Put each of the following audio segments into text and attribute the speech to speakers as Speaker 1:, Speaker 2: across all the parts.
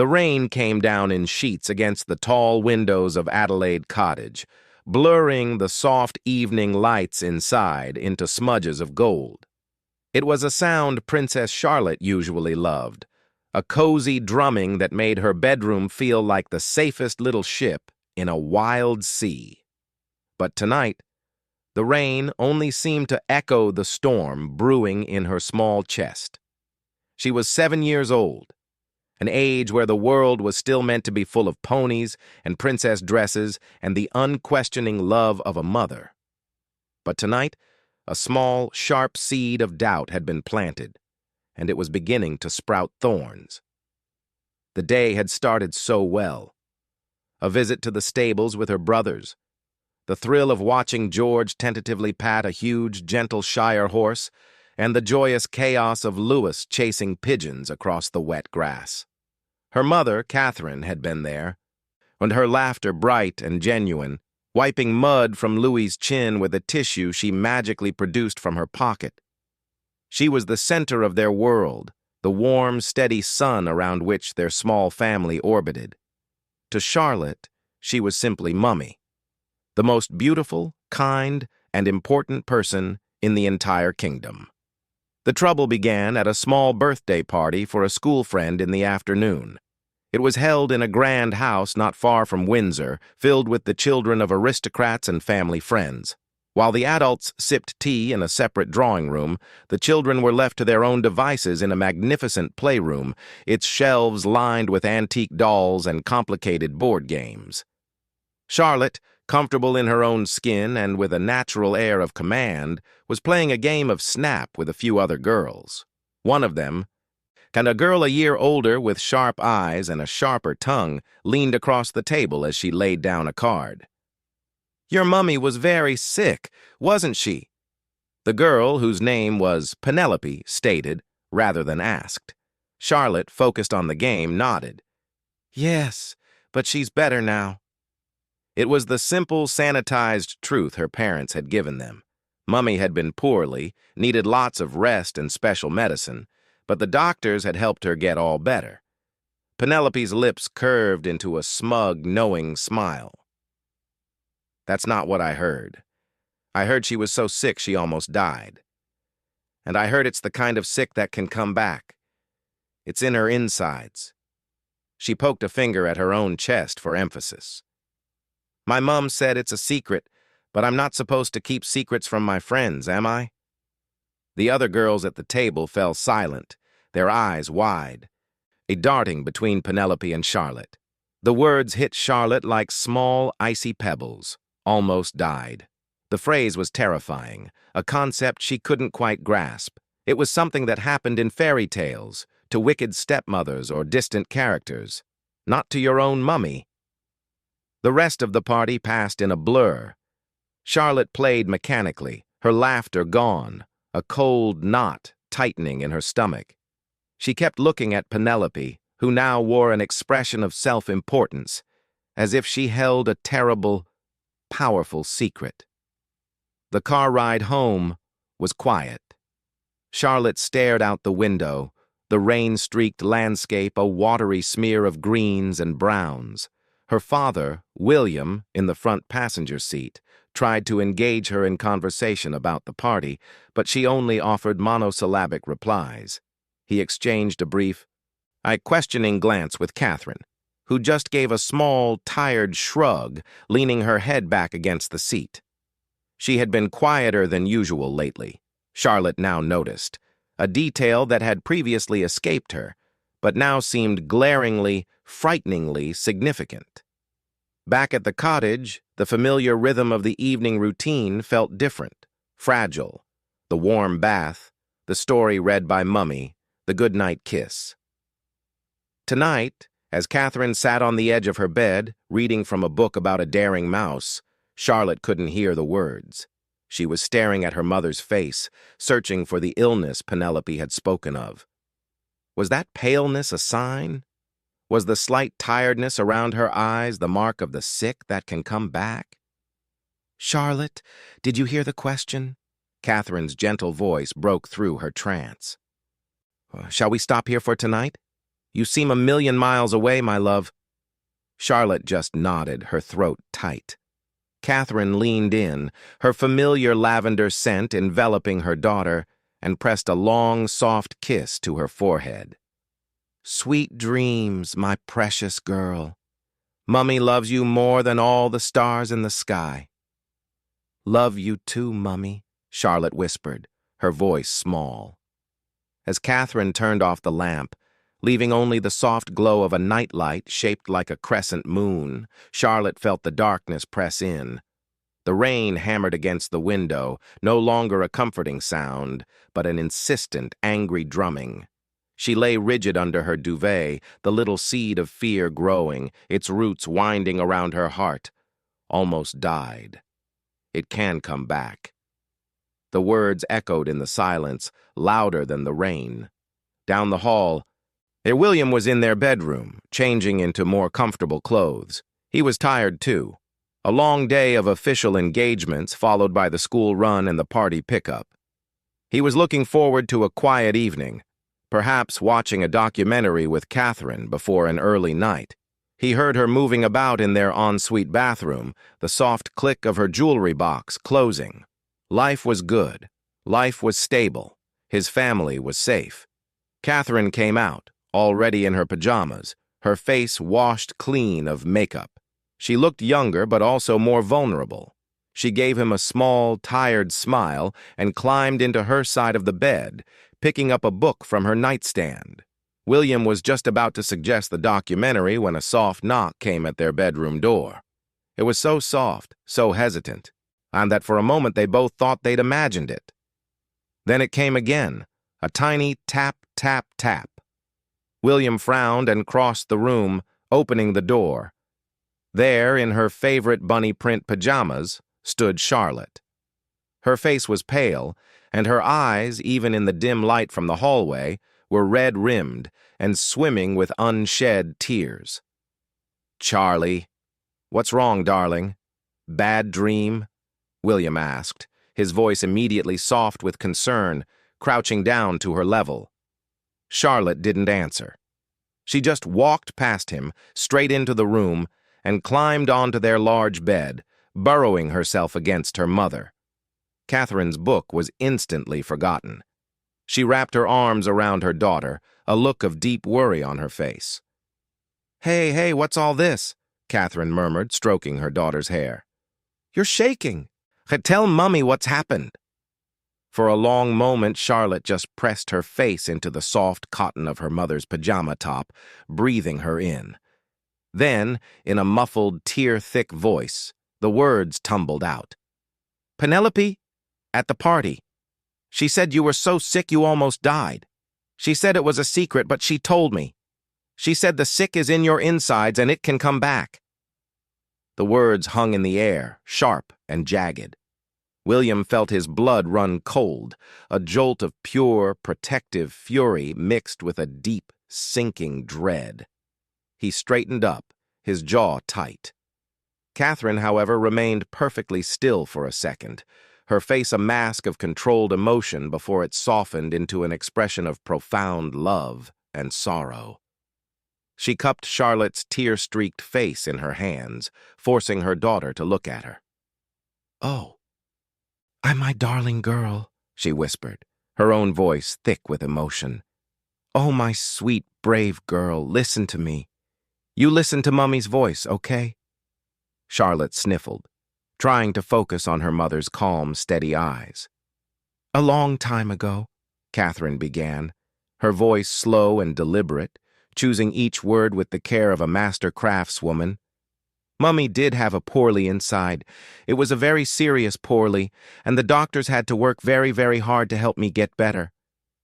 Speaker 1: The rain came down in sheets against the tall windows of Adelaide Cottage, blurring the soft evening lights inside into smudges of gold. It was a sound Princess Charlotte usually loved, a cozy drumming that made her bedroom feel like the safest little ship in a wild sea. But tonight, the rain only seemed to echo the storm brewing in her small chest. She was 7 years old, an age where the world was still meant to be full of ponies and princess dresses and the unquestioning love of a mother. But tonight, a small, sharp seed of doubt had been planted, and it was beginning to sprout thorns. The day had started so well. A visit to the stables with her brothers, the thrill of watching George tentatively pat a huge, gentle Shire horse, and the joyous chaos of Louis chasing pigeons across the wet grass. Her mother, Catherine, had been there, and her laughter bright and genuine, wiping mud from Louis's chin with a tissue she magically produced from her pocket. She was the center of their world, the warm, steady sun around which their small family orbited. To Charlotte, she was simply Mummy, the most beautiful, kind, and important person in the entire kingdom. The trouble began at a small birthday party for a school friend in the afternoon. It was held in a grand house not far from Windsor, filled with the children of aristocrats and family friends. While the adults sipped tea in a separate drawing room, the children were left to their own devices in a magnificent playroom, its shelves lined with antique dolls and complicated board games. Charlotte, comfortable in her own skin and with a natural air of command, was playing a game of snap with a few other girls. One of them, and a girl a year older with sharp eyes and a sharper tongue, leaned across the table as she laid down a card. "Your mummy was very sick, wasn't she?" The girl, whose name was Penelope, stated, rather than asked. Charlotte, focused on the game, nodded. "Yes, but she's better now." It was the simple, sanitized truth her parents had given them. Mummy had been poorly, needed lots of rest and special medicine, but the doctors had helped her get all better. Penelope's lips curved into a smug, knowing smile. "That's not what I heard. I heard she was so sick she almost died. And I heard it's the kind of sick that can come back. It's in her insides." She poked a finger at her own chest for emphasis. "My mom said it's a secret, but I'm not supposed to keep secrets from my friends, am I?" The other girls at the table fell silent, their eyes wide, a darting between Penelope and Charlotte. The words hit Charlotte like small, icy pebbles, almost died. The phrase was terrifying, a concept she couldn't quite grasp. It was something that happened in fairy tales, to wicked stepmothers or distant characters, not to your own mummy. The rest of the party passed in a blur. Charlotte played mechanically, her laughter gone, a cold knot tightening in her stomach. She kept looking at Penelope, who now wore an expression of self-importance, as if she held a terrible, powerful secret. The car ride home was quiet. Charlotte stared out the window, the rain-streaked landscape a watery smear of greens and browns. Her father, William, in the front passenger seat, tried to engage her in conversation about the party, but she only offered monosyllabic replies. He exchanged a brief, questioning glance with Catherine, who just gave a small, tired shrug, leaning her head back against the seat. She had been quieter than usual lately, Charlotte now noticed, a detail that had previously escaped her, but now seemed glaringly, frighteningly significant. Back at the cottage, the familiar rhythm of the evening routine felt different, fragile. The warm bath, the story read by Mummy, the goodnight kiss. Tonight, as Catherine sat on the edge of her bed, reading from a book about a daring mouse, Charlotte couldn't hear the words. She was staring at her mother's face, searching for the illness Penelope had spoken of. Was that paleness a sign? Was the slight tiredness around her eyes the mark of the sick that can come back? "Charlotte, did you hear the question?" Catherine's gentle voice broke through her trance. "Shall we stop here for tonight?" You seem a million miles away, my love." Charlotte just nodded, her throat tight. Catherine leaned in, her familiar lavender scent enveloping her daughter, and pressed a long, soft kiss to her forehead. "Sweet dreams, my precious girl. Mummy loves you more than all the stars in the sky." "Love you too, Mummy," Charlotte whispered, her voice small. As Catherine turned off the lamp, leaving only the soft glow of a nightlight shaped like a crescent moon, Charlotte felt the darkness press in. The rain hammered against the window, no longer a comforting sound, but an insistent, angry drumming. She lay rigid under her duvet, the little seed of fear growing, its roots winding around her heart. Almost died. It can come back. The words echoed in the silence, louder than the rain. Down the hall, William was in their bedroom, changing into more comfortable clothes. He was tired, too. A long day of official engagements, followed by the school run and the party pickup. He was looking forward to a quiet evening, perhaps watching a documentary with Catherine before an early night. He heard her moving about in their ensuite bathroom, the soft click of her jewelry box closing. Life was good. Life was stable. His family was safe. Catherine came out, already in her pajamas, her face washed clean of makeup. She looked younger but also more vulnerable. She gave him a small, tired smile and climbed into her side of the bed, picking up a book from her nightstand. William was just about to suggest the documentary when a soft knock came at their bedroom door. It was so soft, so hesitant, and that for a moment they both thought they'd imagined it. Then it came again, a tiny tap, tap, tap. William frowned and crossed the room, opening the door. There, in her favorite bunny print pajamas, stood Charlotte. Her face was pale, and her eyes, even in the dim light from the hallway, were red-rimmed and swimming with unshed tears. "Charlie, what's wrong, darling? Bad dream?" William asked, his voice immediately soft with concern, crouching down to her level. Charlotte didn't answer. She just walked past him, straight into the room, and climbed onto their large bed, burrowing herself against her mother. Catherine's book was instantly forgotten. She wrapped her arms around her daughter, a look of deep worry on her face. Hey, what's all this?" Catherine murmured, stroking her daughter's hair. "You're shaking. Tell Mummy what's happened." For a long moment, Charlotte just pressed her face into the soft cotton of her mother's pajama top, breathing her in. Then, in a muffled, tear-thick voice, the words tumbled out. "Penelope, at the party. She said you were so sick you almost died. She said it was a secret, but she told me. She said the sick is in your insides and it can come back." The words hung in the air, sharp and jagged. William felt his blood run cold, a jolt of pure, protective fury mixed with a deep, sinking dread. He straightened up, his jaw tight. Catherine, however, remained perfectly still for a second, her face a mask of controlled emotion before it softened into an expression of profound love and sorrow. She cupped Charlotte's tear-streaked face in her hands, forcing her daughter to look at her. "Oh, I'm my darling girl," she whispered, her own voice thick with emotion. "Oh, my sweet, brave girl, listen to me. You listen to Mummy's voice, okay?" Charlotte sniffled, trying to focus on her mother's calm, steady eyes. "A long time ago," Catherine began, her voice slow and deliberate, choosing each word with the care of a master craftswoman. "Mummy did have a poorly inside. It was a very serious poorly, and the doctors had to work very, very hard to help me get better.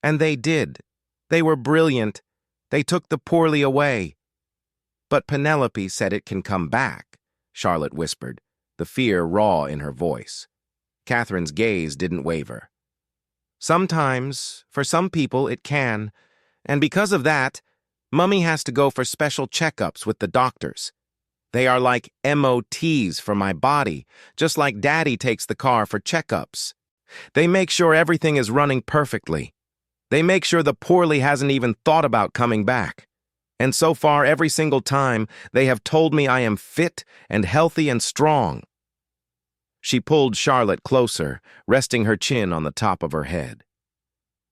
Speaker 1: And they did. They were brilliant. They took the poorly away. But Penelope said it can come back," Charlotte whispered, the fear raw in her voice. Catherine's gaze didn't waver. "Sometimes, for some people, it can, and because of that, Mummy has to go for special checkups with the doctors. They are like MOTs for my body, just like Daddy takes the car for checkups. They make sure everything is running perfectly. They make sure the poorly hasn't even thought about coming back. And so far, every single time, they have told me I am fit and healthy and strong. She pulled Charlotte closer, resting her chin on the top of her head.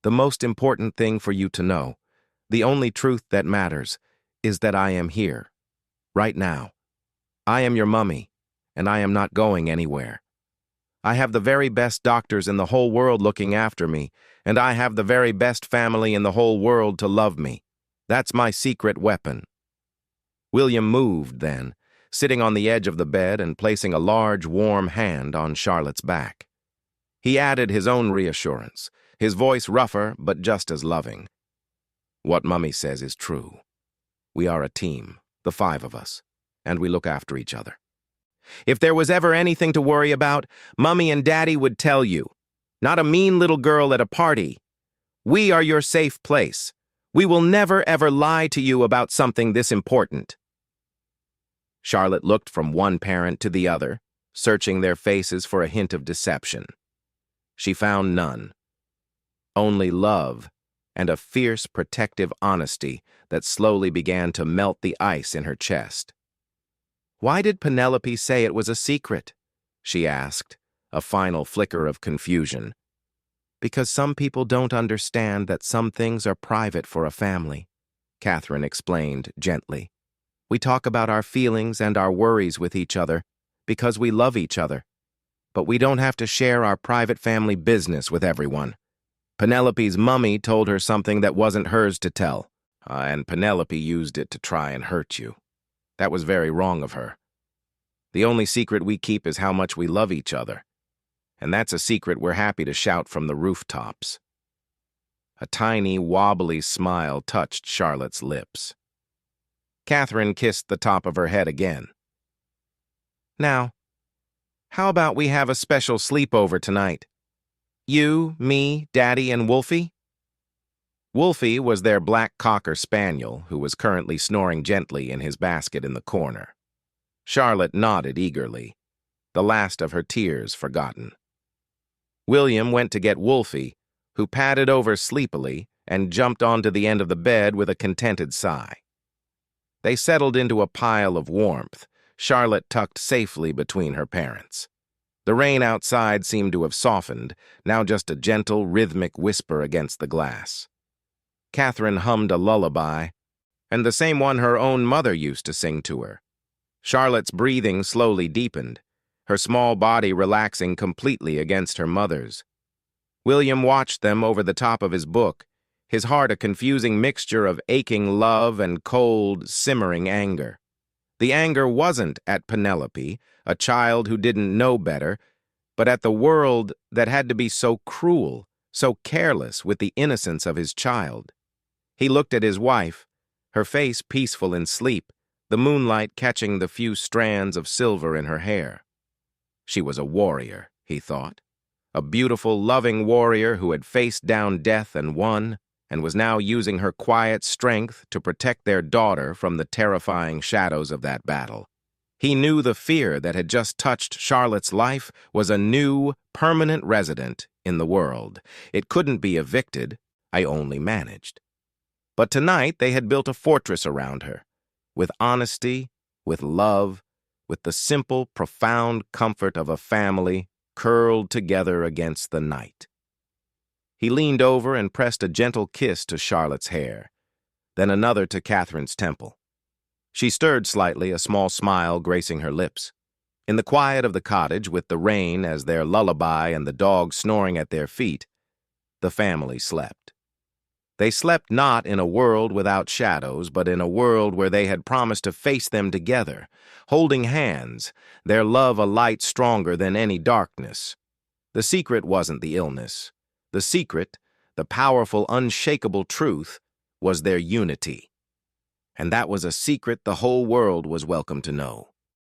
Speaker 1: The most important thing for you to know, the only truth that matters, is that I am here, right now. I am your mummy, and I am not going anywhere. I have the very best doctors in the whole world looking after me, and I have the very best family in the whole world to love me. That's my secret weapon. William moved then, sitting on the edge of the bed and placing a large, warm hand on Charlotte's back. He added his own reassurance, his voice rougher but just as loving. What Mummy says is true. We are a team, the 5 of us, and we look after each other. If there was ever anything to worry about, Mummy and Daddy would tell you. Not a mean little girl at a party. We are your safe place. We will never ever lie to you about something this important. Charlotte looked from one parent to the other, searching their faces for a hint of deception. She found none. Only love and a fierce, protective honesty that slowly began to melt the ice in her chest. Why did Penelope say it was a secret? She asked, a final flicker of confusion. Because some people don't understand that some things are private for a family, Catherine explained gently. We talk about our feelings and our worries with each other because we love each other. But we don't have to share our private family business with everyone. Penelope's mummy told her something that wasn't hers to tell, and Penelope used it to try and hurt you. That was very wrong of her. The only secret we keep is how much we love each other. And that's a secret we're happy to shout from the rooftops. A tiny, wobbly smile touched Charlotte's lips. Catherine kissed the top of her head again. Now, how about we have a special sleepover tonight? You, me, Daddy, and Wolfie? Wolfie was their black cocker spaniel, who was currently snoring gently in his basket in the corner. Charlotte nodded eagerly, the last of her tears forgotten. William went to get Wolfie, who padded over sleepily and jumped onto the end of the bed with a contented sigh. They settled into a pile of warmth, Charlotte tucked safely between her parents. The rain outside seemed to have softened, now just a gentle, rhythmic whisper against the glass. Catherine hummed a lullaby, and the same one her own mother used to sing to her. Charlotte's breathing slowly deepened, her small body relaxing completely against her mother's. William watched them over the top of his book, his heart a confusing mixture of aching love and cold, simmering anger. The anger wasn't at Penelope, a child who didn't know better, but at the world that had to be so cruel, so careless with the innocence of his child. He looked at his wife, her face peaceful in sleep, the moonlight catching the few strands of silver in her hair. She was a warrior, he thought, a beautiful, loving warrior who had faced down death and won, and was now using her quiet strength to protect their daughter from the terrifying shadows of that battle. He knew the fear that had just touched Charlotte's life was a new, permanent resident in the world. It couldn't be evicted, I only managed. But tonight they had built a fortress around her, with honesty, with love, with the simple, profound comfort of a family curled together against the night. He leaned over and pressed a gentle kiss to Charlotte's hair, then another to Catherine's temple. She stirred slightly, a small smile gracing her lips. In the quiet of the cottage, with the rain as their lullaby and the dog snoring at their feet, the family slept. They slept not in a world without shadows, but in a world where they had promised to face them together, holding hands, their love a light stronger than any darkness. The secret wasn't the illness. The secret, the powerful, unshakable truth, was their unity. And that was a secret the whole world was welcome to know.